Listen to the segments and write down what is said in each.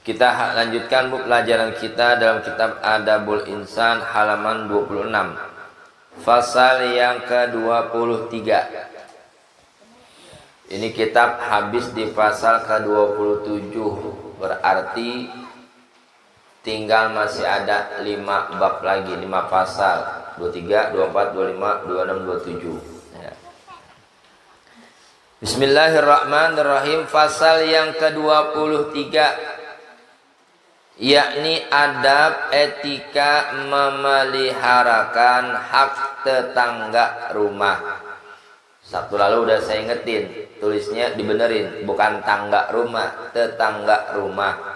Kita lanjutkan pelajaran kita dalam kitab Adabul Insan halaman 26. Fasal yang ke-23. Ini kitab habis di pasal ke-27. Berarti tinggal masih ada 5 bab lagi, 5 pasal. 23, 24, 25, 26, 27. Ya. Bismillahirrahmanirrahim. Fasal yang ke-23, yakni adab etika memeliharakan hak tetangga rumah. Sabtu lalu udah saya ingetin, tulisnya dibenerin, bukan tangga rumah, tetangga rumah.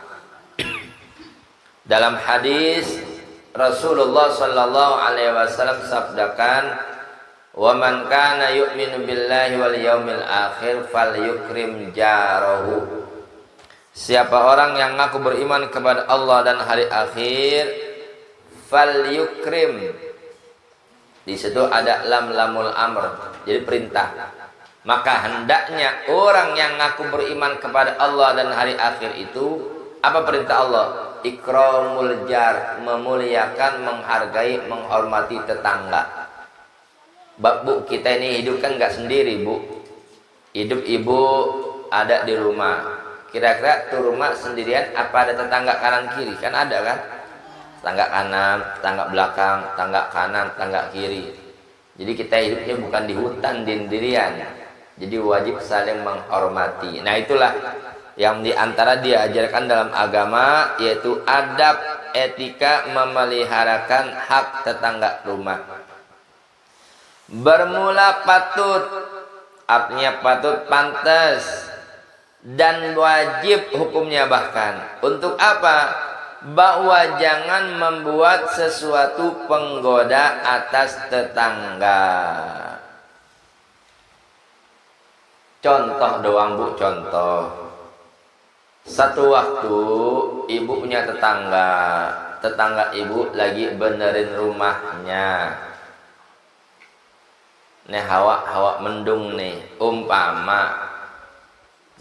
Dalam hadis Rasulullah sallallahu alaihi wasallam sabdakan, "Wa man kana yu'minu billahi wal yaumil akhir falyukrim jarahu." Siapa orang yang ngaku beriman kepada Allah dan hari akhir, falyukrim. Di situ ada lamul amr, jadi perintah. Maka hendaknya orang yang ngaku beriman kepada Allah dan hari akhir itu, apa perintah Allah? Ikramul jar, memuliakan, menghargai, menghormati tetangga. Bu, kita ini hidup kan nggak sendiri, Bu. Hidup ibu ada di rumah. Kira-kira tuh rumah sendirian apa ada tetangga kanan kiri? Kan ada kan? Tetangga kanan, tetangga belakang, tetangga kanan, tetangga kiri. Jadi kita hidupnya bukan di hutan sendirian. Jadi wajib saling menghormati. Nah itulah yang diantara diajarkan dalam agama, yaitu adab etika memeliharakan hak tetangga rumah. Bermula patut, artinya patut, pantas, dan wajib hukumnya bahkan. Untuk apa? Bahwa jangan membuat sesuatu penggoda atas tetangga. Contoh doang, Bu, contoh. Satu waktu ibu punya tetangga. Tetangga ibu lagi benerin rumahnya. Nih hawa mendung nih. Umpama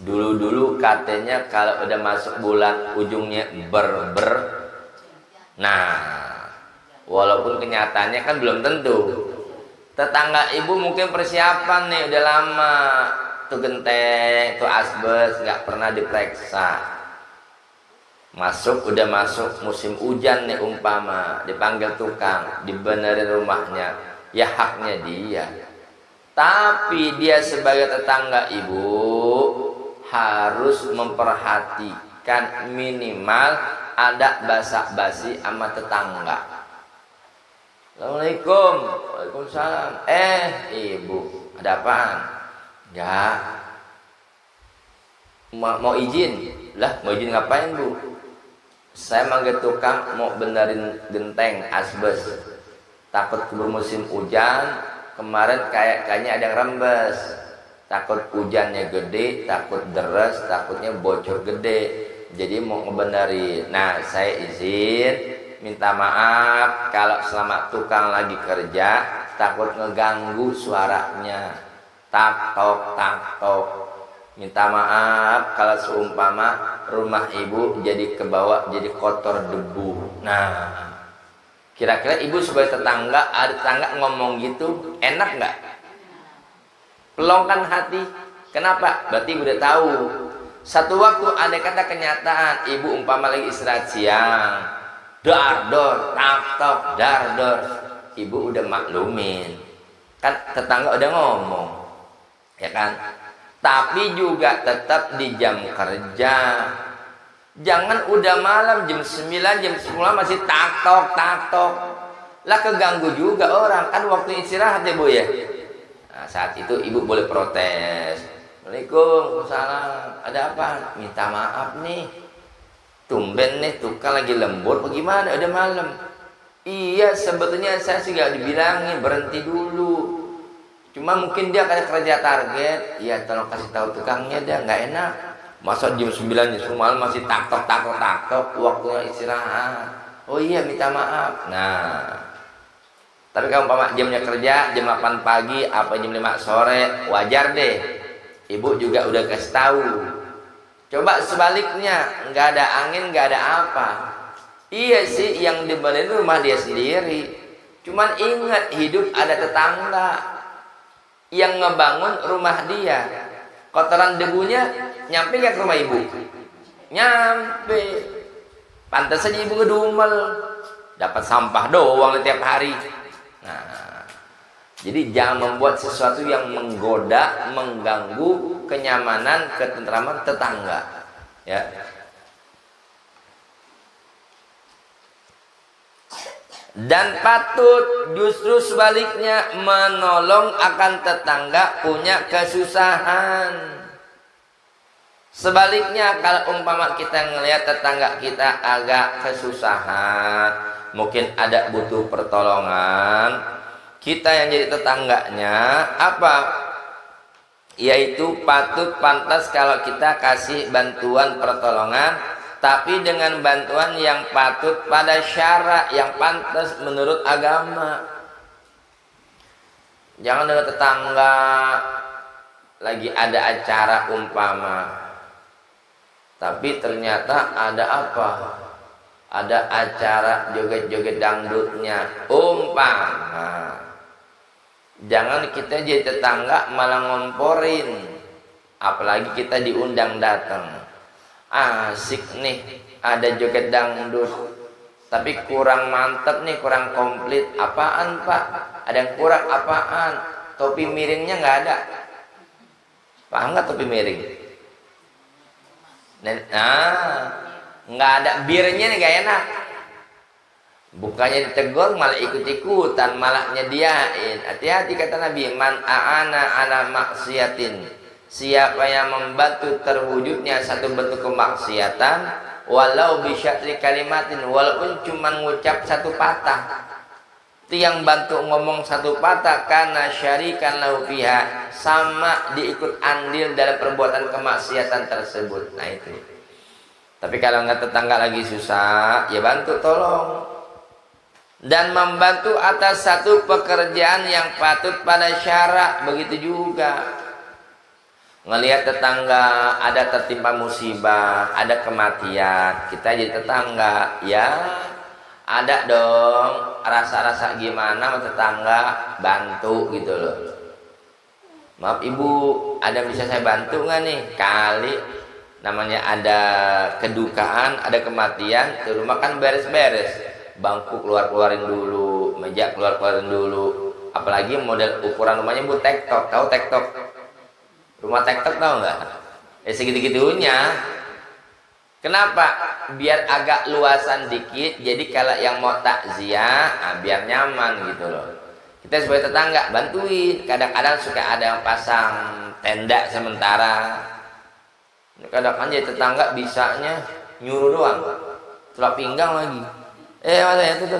dulu katanya kalau udah masuk bulan ujungnya ber. Nah, walaupun kenyataannya kan belum tentu. Tetangga ibu mungkin persiapan nih udah lama. Tuh genteng, tuh asbes, nggak pernah diperiksa. Udah masuk musim hujan nih umpama, dipanggil tukang, dibenerin rumahnya. Ya haknya dia. Tapi dia sebagai tetangga ibu harus memperhatikan minimal ada basa-basi sama tetangga. Assalamualaikum. Waalaikumsalam. Ibu, ada apaan? Enggak. Mau izin? Lah, mau izin ngapain, Bu? Saya manggil tukang mau benerin genteng asbes. Takut keburu musim hujan, kemarin kayaknya ada yang rembes. Takut hujannya gede, takut deres, takutnya bocor gede. Jadi mau ngebenerin. Nah, saya izin, minta maaf kalau selama tukang lagi kerja, takut ngeganggu suaranya. Tak tok. Minta maaf kalau seumpama rumah ibu jadi kebawa, jadi kotor debu. Nah, kira-kira ibu sebagai tetangga, ada tetangga ngomong gitu, enak nggak? Pelongkan hati. Kenapa? Berarti udah tahu. Satu waktu ada kata kenyataan, ibu umpama lagi istirahat siang, dardor, tak dardor, ibu udah maklumin. Kan tetangga udah ngomong, ya kan? Tapi juga tetap di jam kerja. Jangan udah malam jam 9, jam 10 masih tak tok. Lah keganggu juga orang, kan waktu istirahat ya, Bu ya. Nah, saat itu ibu boleh protes. Waalaikumsalam. Ada apa? Minta maaf nih. Tumben nih tukang lagi lembur. Bagaimana? Udah malam. Iya, sebetulnya saya sih gak dibilangin berhenti dulu. Cuma mungkin dia karena kerja target. Iya, tolong kasih tahu tukangnya dia, nggak enak. Masa jam 9 jam malam masih tak tok waktunya istirahat. Oh iya, minta maaf. Nah, tapi kalau umpama jamnya kerja jam 8 pagi apa jam 5 sore, wajar deh. Ibu juga udah kasih tahu. Coba sebaliknya, nggak ada angin, nggak ada apa. Iya sih, yang dibenerin rumah dia sendiri. Cuman ingat, hidup ada tetangga yang ngebangun rumah dia. Kotoran debunya nyampe nggak ke rumah ibu? Nyampe. Pantas saja ibu ngedumel, dapat sampah doang tiap hari. Nah, jadi jangan membuat sesuatu yang menggoda, mengganggu kenyamanan, ketentraman tetangga. Ya. Dan patut justru sebaliknya menolong akan tetangga punya kesusahan. Sebaliknya, kalau umpama kita ngelihat tetangga kita agak kesusahan, mungkin ada butuh pertolongan, kita yang jadi tetangganya apa? Yaitu patut pantas kalau kita kasih bantuan pertolongan, tapi dengan bantuan yang patut pada syarat yang pantas menurut agama. Jangan dengan tetangga lagi ada acara umpama, tapi ternyata ada apa? Ada acara joget-joget dangdutnya umpama. Jangan kita jadi tetangga malah ngomporin, apalagi kita diundang datang. Asik nih, ada joget dangdut, tapi kurang mantep nih, kurang komplit. Apaan pak? Ada yang kurang apaan? Topi miringnya nggak ada. Paham nggak topi miring? Nah, nggak ada birnya nih, gak enak. Bukannya ditegur malah ikut-ikutan, malah nyediain. Hati-hati kata Nabi, man a'ana ala maksiatin, siapa yang membantu terwujudnya satu bentuk kemaksiatan, walau bisyatri kalimatin, walaupun cuma ngucap satu patah, itu yang bantu ngomong satu patah, karena syarikan lahu fiha, sama diikut andil dalam perbuatan kemaksiatan tersebut. Nah itu. Tapi kalau nggak tetangga lagi susah, ya bantu tolong. Dan membantu atas satu pekerjaan yang patut pada syarat, begitu juga. Ngelihat tetangga ada tertimpa musibah, ada kematian, kita jadi tetangga, ya ada dong rasa-rasa gimana sama tetangga, bantu gitu loh. Maaf ibu, ada bisa saya bantu nggak nih? Kali namanya ada kedukaan, ada kematian, di rumah kan beres-beres, bangku keluarin dulu, meja keluarin dulu, apalagi model ukuran rumahnya bu tektok, tahu tektok? Rumah tektok tahu nggak? Segitu-gitunya. Kenapa? Biar agak luasan dikit, jadi kalau yang mau takziah, biar nyaman gitu loh. Kita sebagai tetangga bantuin. Kadang-kadang suka ada yang pasang tenda sementara. Kadang-kadang jadi tetangga bisanya nyuruh doang, tulak pinggang lagi. Mana ya tuh.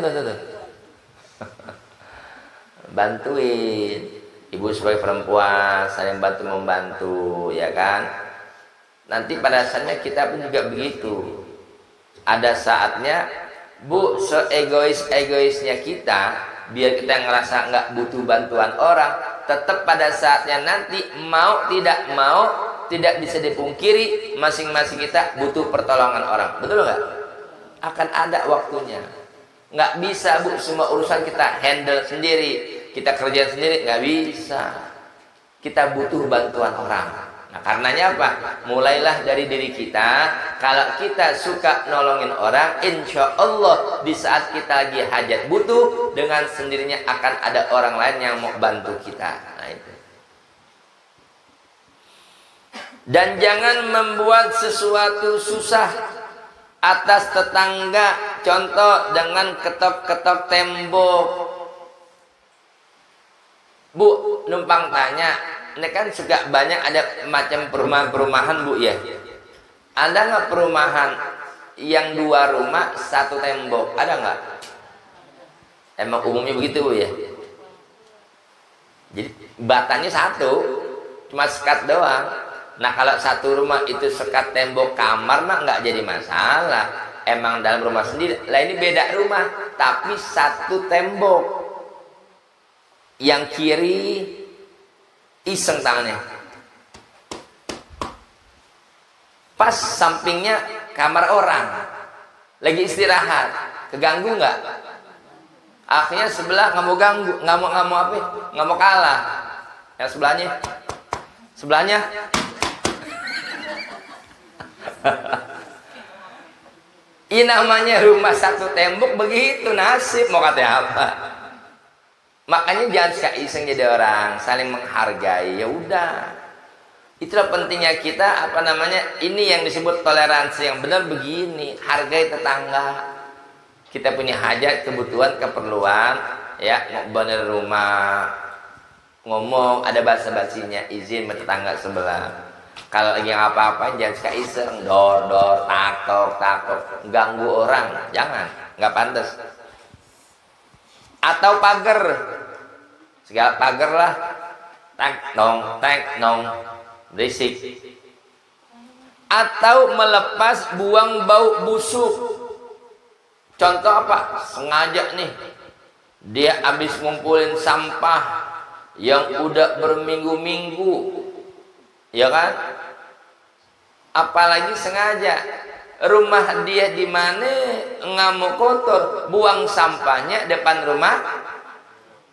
Bantuin. Ibu sebagai perempuan saling bantu membantu, ya kan? Nanti pada saatnya kita pun juga begitu. Ada saatnya, bu, seegois-egoisnya kita, biar kita ngerasa nggak butuh bantuan orang, tetap pada saatnya nanti mau tidak bisa dipungkiri, masing-masing kita butuh pertolongan orang. Betul nggak? Akan ada waktunya. Nggak bisa bu, semua urusan kita handle sendiri, kita kerja sendiri, nggak bisa. Kita butuh bantuan orang. Nah karenanya apa? Mulailah dari diri kita. Kalau kita suka nolongin orang, insya Allah di saat kita lagi hajat butuh, dengan sendirinya akan ada orang lain yang mau bantu kita. Nah itu. Dan jangan membuat sesuatu susah atas tetangga. Contoh dengan ketok-ketok tembok. Bu, numpang tanya, ini kan suka banyak ada macam perumahan-perumahan bu ya. Ada nggak perumahan yang 2 rumah 1 tembok? Ada nggak? Emang umumnya begitu bu ya. Jadi batanya 1, cuma sekat doang. Nah kalau 1 rumah itu sekat tembok kamar mah nggak jadi masalah. Emang dalam rumah sendiri. Lah ini beda rumah, tapi 1 tembok. Yang kiri iseng tangannya, pas sampingnya kamar orang, lagi istirahat, keganggu nggak? Akhirnya sebelah nggak mau ganggu, nggak mau apa, nggak mau kalah. Yang sebelahnya ini namanya rumah satu tembok, begitu nasib, mau katanya apa? Makanya jangan suka iseng jadi orang, saling menghargai. Ya udah, itulah pentingnya kita apa namanya, ini yang disebut toleransi yang benar. Begini, hargai tetangga. Kita punya hajat, kebutuhan, keperluan, ya, mau bener rumah, ngomong ada basa-basinya, izin sama tetangga sebelah. Kalau lagi apa-apa jangan suka iseng, dor taktok, ganggu orang, jangan, nggak pantas. Atau pagar, segala pagar lah, tek nong, berisik. Atau melepas buang bau busuk. Contoh apa? Sengaja nih, dia habis ngumpulin sampah yang udah berminggu-minggu, ya kan? Apalagi sengaja, rumah dia di mana nggak mau kotor, buang sampahnya depan rumah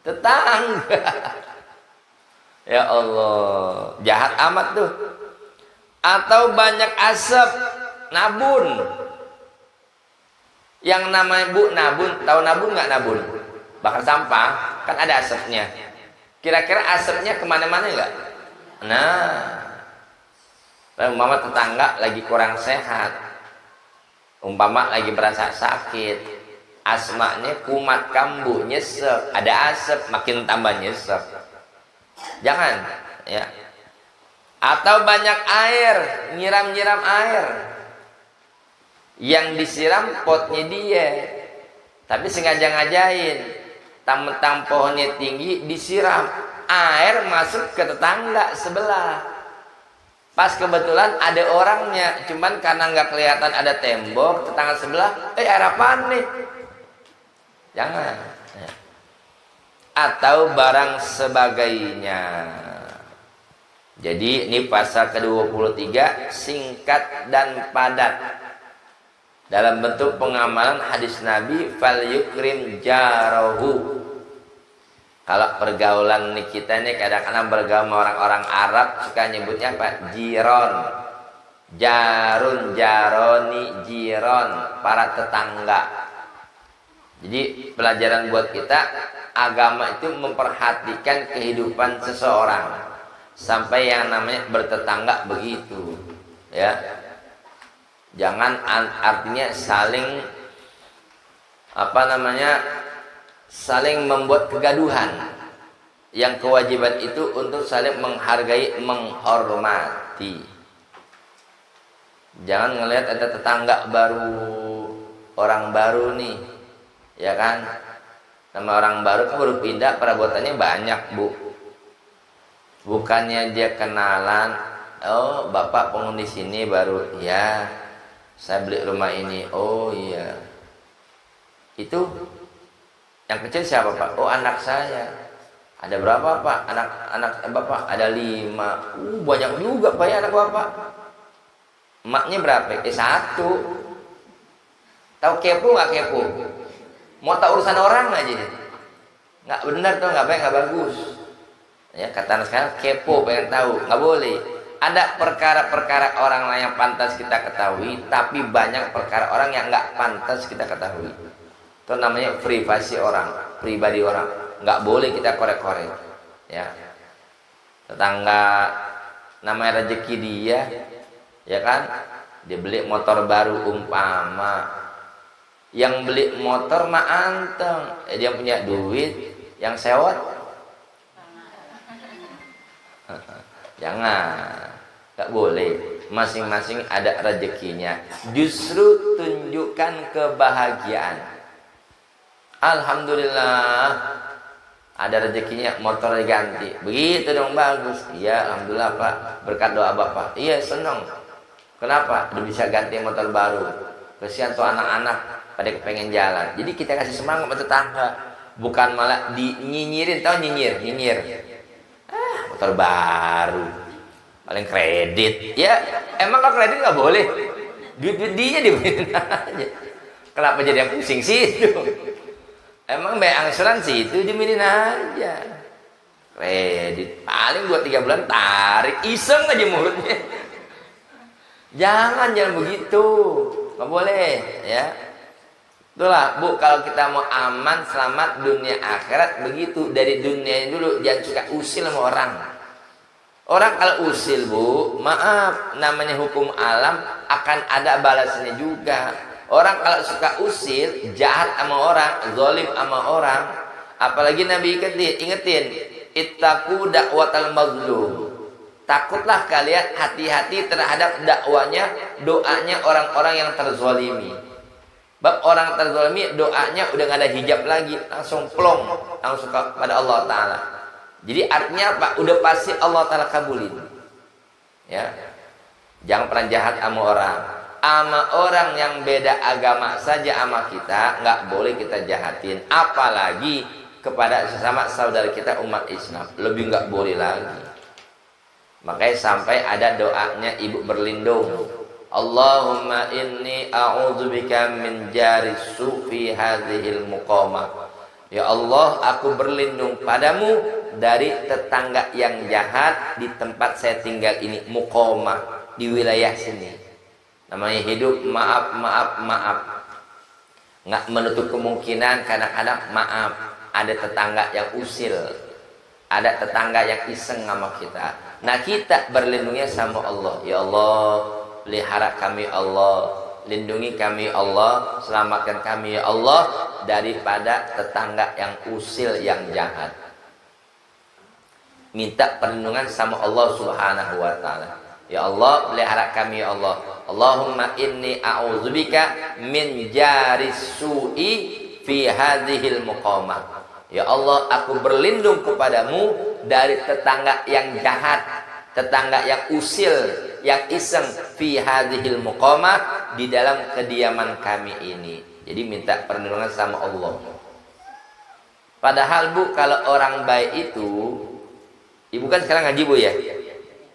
tetangga. Ya Allah, jahat amat tuh. Atau banyak asap, nabun. Yang namanya nabun, tahu nabun nggak? Nabun bakar sampah kan ada asapnya. Kira-kira asapnya kemana-mana nggak? Nah, umpama tetangga lagi kurang sehat, umpama lagi berasa sakit, asmanya kumat kambuh, nyesek, ada asap, makin tambah nyesek. Jangan, ya. Atau banyak air, nyiram-nyiram air, yang disiram potnya dia, tapi sengaja ngajain, mentang pohonnya tinggi disiram, air masuk ke tetangga sebelah. Pas kebetulan ada orangnya, cuman karena nggak kelihatan ada tembok, tetangga sebelah, air apaan nih? Jangan. Atau barang sebagainya. Jadi ini pasal ke-23, singkat dan padat. Dalam bentuk pengamalan hadis Nabi, fal yukrim jarahu. Kalau pergaulan nih kita nih kadang-kadang bergaul sama orang-orang Arab suka nyebutnya apa? Jiron, jarun, jaroni, jiron, para tetangga. Jadi pelajaran buat kita, agama itu memperhatikan kehidupan seseorang sampai yang namanya bertetangga begitu, ya. Jangan artinya saling apa namanya, saling membuat kegaduhan. Yang kewajiban itu untuk saling menghargai, menghormati. Jangan ngelihat ada tetangga baru, orang baru nih, ya kan? Nama orang baru kan baru pindah, perabotannya banyak, Bu. Bukannya dia kenalan, oh bapak penghuni sini baru, ya. Saya beli rumah ini, oh iya. Itu yang kecil siapa Pak? Oh anak saya. Ada berapa Pak? Anak Bapak ada 5. Banyak juga Pak ya anak Bapak. Emaknya berapa? 1. Tahu kepo nggak kepo? Mau tahu urusan orang aja nih. Nggak benar tuh, nggak baik, nggak bagus. Ya kata anak sekarang kepo, pengen tahu, nggak boleh. Ada perkara-perkara orang lain yang pantas kita ketahui, tapi banyak perkara orang yang nggak pantas kita ketahui. Itu namanya privasi orang, pribadi orang. Nggak boleh kita korek-korek. Ya, tetangga namanya rezeki dia, ya kan? Dia beli motor baru umpama, yang beli motor mah anteng, dia punya duit, yang sewot jangan, nggak boleh. Masing-masing ada rezekinya. Justru tunjukkan kebahagiaan. Alhamdulillah ada rezekinya, motor diganti. Begitu dong, bagus. Iya, alhamdulillah Pak, berkat doa Bapak. Iya, senang. Kenapa? Udah bisa ganti motor baru. Kesian tuh anak-anak pada kepengen jalan. Jadi kita kasih semangat sama tetangga, bukan malah dinyinyirin. Tahu nyinyir? Motor baru. paling kredit. Ya, emang kalau kredit nggak boleh. Duit dia dibeliin aja. Kenapa jadi yang pusing sih itu? Emang bank asuransi itu dibeliin aja. Kredit paling 2-3 bulan tarik, iseng aja mulutnya. Jangan begitu, nggak boleh ya. Itulah Bu, kalau kita mau aman selamat dunia akhirat begitu, dari dunia dulu. Jangan suka usil sama orang. Orang kalau usil Bu, maaf, namanya hukum alam akan ada balasnya juga. Orang kalau suka usil, jahat sama orang, zalim sama orang, apalagi Nabi ingetin, ittaqu da'watal mazlum. Takutlah kalian, hati-hati terhadap dakwanya, doanya orang-orang yang terzalimi. Bab orang terzalimi, doanya udah gak ada hijab lagi, langsung plong, langsung kepada Allah Ta'ala. Jadi artinya apa? Udah pasti Allah Ta'ala kabulin. Ya, jangan pernah jahat sama orang. Sama orang yang beda agama saja sama kita, nggak boleh kita jahatin. Apalagi kepada sesama saudara kita umat Islam, lebih nggak boleh lagi. Makanya sampai ada doanya ibu berlindung, Allahumma inni a'udzubika min jaris sufi hadhil muqamah. Ya Allah, aku berlindung padamu dari tetangga yang jahat di tempat saya tinggal ini, muqamah, di wilayah sini. Namanya hidup maaf, nggak menutup kemungkinan kadang-kadang maaf ada tetangga yang usil, ada tetangga yang iseng sama kita. Nah, kita berlindungnya sama Allah. Ya Allah, pelihara kami Allah, lindungi kami Allah, selamatkan kami ya Allah daripada tetangga yang usil, yang jahat. Minta perlindungan sama Allah Subhanahu wa Ta'ala. Ya Allah, pelihara kami ya Allah. Allahumma inni a'udzubika min jaris su'i fi hadhil muqamah. Ya Allah, aku berlindung kepadamu dari tetangga yang jahat, tetangga yang usil, yang iseng, fi hadhil muqamah, di dalam kediaman kami ini. Jadi minta perlindungan sama Allah. Padahal Bu, kalau orang baik itu, ibu kan sekarang ngaji Bu ya.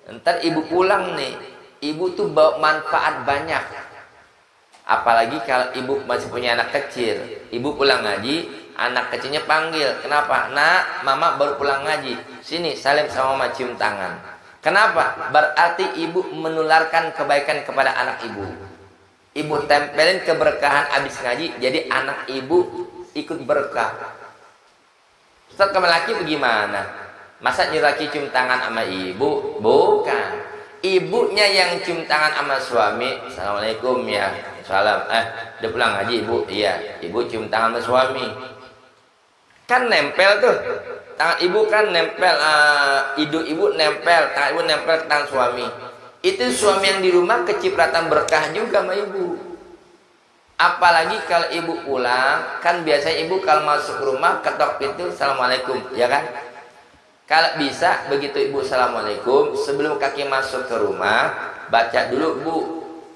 Ntar ibu pulang nih, ibu tuh bawa manfaat banyak. Apalagi kalau ibu masih punya anak kecil, ibu pulang ngaji, anak kecilnya panggil, kenapa? Nak, mama baru pulang ngaji, sini salim sama mama, cium tangan. Kenapa? Berarti ibu menularkan kebaikan kepada anak ibu. Ibu tempelin keberkahan abis ngaji, jadi anak ibu ikut berkah. Ustaz, kamu laki bagaimana? Masa laki cium tangan sama ibu? Bukan. Ibunya yang cium tangan sama suami. Assalamualaikum ya. Salam. Udah pulang ngaji ibu? Iya. Ibu cium tangan sama suami. Kan nempel tuh. Tangan ibu kan nempel. Hidung ibu nempel. Tangan ibu nempel ke tangan suami. Itu suami yang di rumah kecipratan berkah juga sama ibu. Apalagi kalau ibu pulang. Kan biasanya ibu kalau masuk rumah ketok pintu, Assalamualaikum. Ya kan? Kalau bisa begitu ibu assalamualaikum, sebelum kaki masuk ke rumah, baca dulu Bu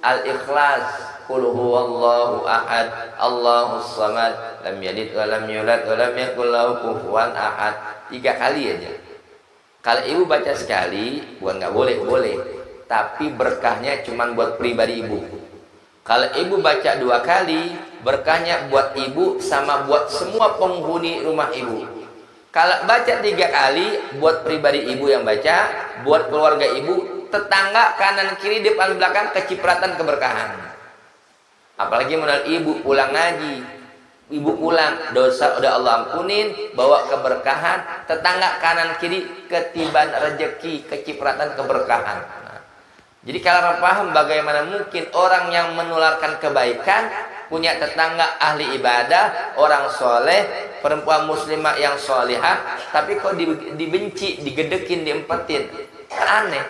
Al-Ikhlas, Qul huwallahu ahad, Allahus samad, lam yalid wa lam yulad wa lam yakul lahu kufuwan ahad. 3 kali aja. Kalau ibu baca sekali, bukan nggak boleh, boleh. Tapi berkahnya cuma buat pribadi ibu. Kalau ibu baca 2 kali, berkahnya buat ibu sama buat semua penghuni rumah ibu. Kalau baca 3 kali, buat pribadi ibu yang baca, buat keluarga ibu, tetangga kanan kiri depan belakang kecipratan keberkahan. Apalagi menurut ibu pulang ngaji, ibu pulang dosa udah Allah ampunin, bawa keberkahan, tetangga kanan kiri ketiban rezeki, kecipratan keberkahan. Nah, jadi kalau paham bagaimana mungkin orang yang menularkan kebaikan, punya tetangga ahli ibadah, orang soleh, perempuan muslimah yang solihah, tapi kok dibenci, digedekin, diempetin, kan aneh.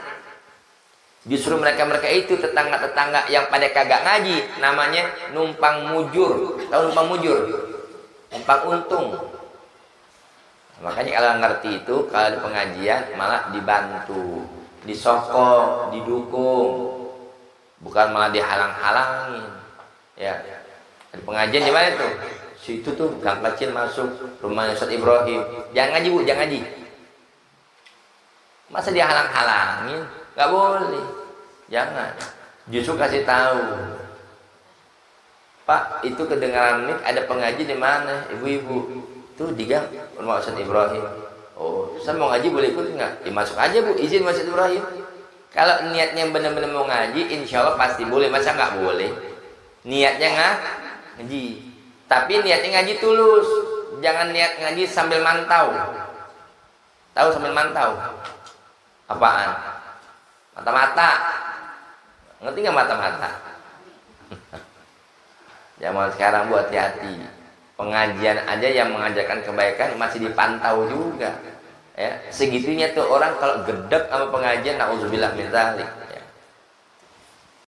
Justru mereka itu tetangga-tetangga yang pada kagak ngaji, namanya numpang mujur. Tahu numpang mujur? Numpang untung. Makanya kalau ngerti itu, kalau di pengajian malah dibantu, disokong, didukung, bukan malah dihalang-halangin. Ya. Di pengajian di mana tuh? Situ tuh gang kecil masuk rumahnya Ustaz Ibrahim. Jangan ngaji Bu, jangan ngaji. Masa dia halang-halangin? Nggak boleh. Jangan. Justru kasih tahu. Pak, itu kedengaran mic ada pengaji di mana? Ibu-ibu. Tuh di gang rumah Ustaz Ibrahim. Oh, saya mau ngaji boleh ikut nggak? Ya, masuk aja Bu, izin Ustaz Ibrahim. Kalau niatnya benar-benar mau ngaji, insya Allah pasti boleh. Masa nggak boleh? Niatnya ngaji. Tapi niatnya ngaji tulus. Jangan niat ngaji sambil mantau. Tahu sambil mantau? Apaan? Mata-mata. Ngerti nggak mata-mata? Zaman sekarang buat hati-hati. Pengajian aja yang mengajarkan kebaikan masih dipantau juga. Ya, segitunya tuh orang kalau gedek sama pengajian, nauzubillah min dzalik.